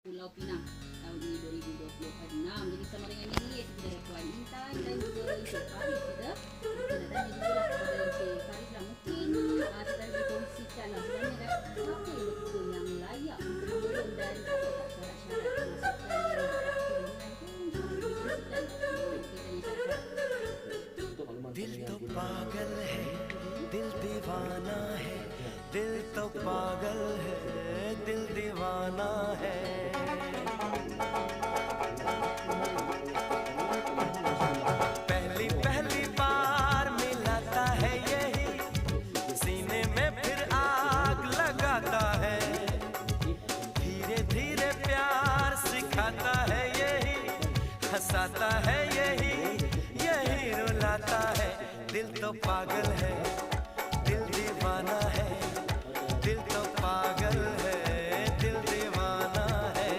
Pulau Pinang tahun ini 2026. Jadi sama dengan ini kita ada Puan Intan dan juga Encik Faris kita. Kita nak tanya juga lah kepada Encik Faris lah. Mungkin sedang dikongsikan lah sebenarnya apa yang betul yang layak untuk menurun dan apa tak syarat-syarat pemasukan yang दिल तो पागल है दिल दीवाना है दिल तो पागल है दिल दीवाना है पहली पहली बार मिलाता है यही सीने में फिर आग लगाता है धीरे धीरे प्यार सिखाता है यही हंसाता है यही यही रुलाता है दिल तो पागल है दिल दीवाना है दिल तो पागल है दिल दीवाना है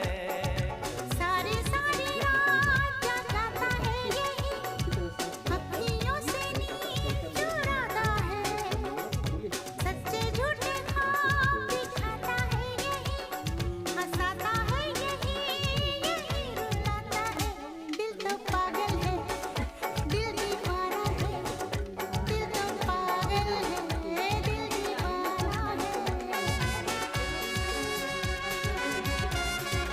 सारी सारी रात जगाता है यही अखियों से नींद चुराता है सच्चे झूठे ख्वाब दिखाता है यही हंसाता है यही यही रुलाता है दिल तो पागल है दिल दीवाना है दिल तो पागल है दिल दीवाना है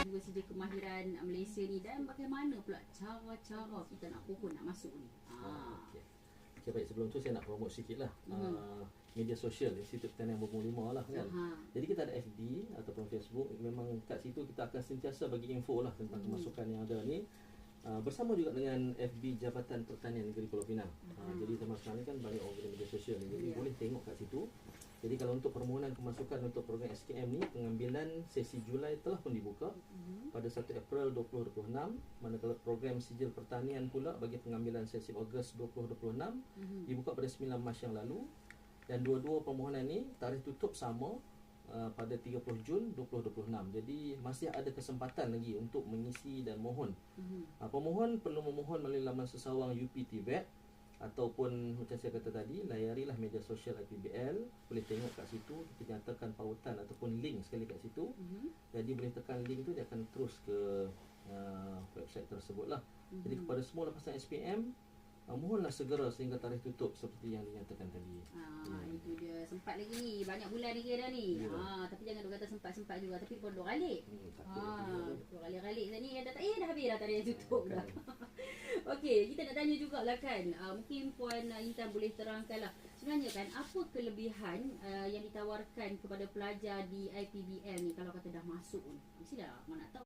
juga segi kemahiran Malaysia ni dan bagaimana pula cara-cara kita nak pokok nak masuk ni. Okay, baik, sebelum tu saya nak promote sikit lah media sosial Institut Pertanian Bumbung 5 lah kan. Jadi kita ada FB ataupun Facebook. Memang kat situ kita akan sentiasa bagi info lah tentang kemasukan yang ada ni. Bersama juga dengan FB Jabatan Pertanian Negeri Pulau Pinang. Jadi teman sekarang ni kan banyak orang media sosial ni. Jadi boleh tengok kat situ. Jadi kalau untuk permohonan kemasukan untuk program SKM ni, pengambilan sesi Julai telah pun dibuka pada 1 April 2026. Manakala program sijil pertanian pula bagi pengambilan sesi Ogos 2026 dibuka pada 9 Mac yang lalu. Dan dua-dua permohonan ni tarikh tutup sama pada 30 Jun 2026. Jadi masih ada kesempatan lagi untuk mengisi dan mohon. Pemohon perlu memohon melalui laman sesawang UPTVET ataupun macam saya kata tadi, layarilah media sosial IPBL. Boleh tengok kat situ, kita nyatakan pautan ataupun link sekali kat situ. Jadi boleh tekan link tu, dia akan terus ke website tersebut lah. Jadi kepada semua lapasan SPM, mohonlah segera sehingga tarikh tutup seperti yang dinyatakan tadi. Itu dia, sempat lagi ni, banyak bulan lagi dah ni. Tapi jangan duk kata sempat-sempat juga, tapi pun duk ralik. Duk ralik-ralik tadi dah tak dah habis dah, tadi dah tutup dah. Okey, kita nak tanya jugalah kan, mungkin Puan Intan boleh terangkan lah sebenarnya kan apa kelebihan yang ditawarkan kepada pelajar di IPBL ni kalau kata dah masuk ni. Mesti dah mana tahu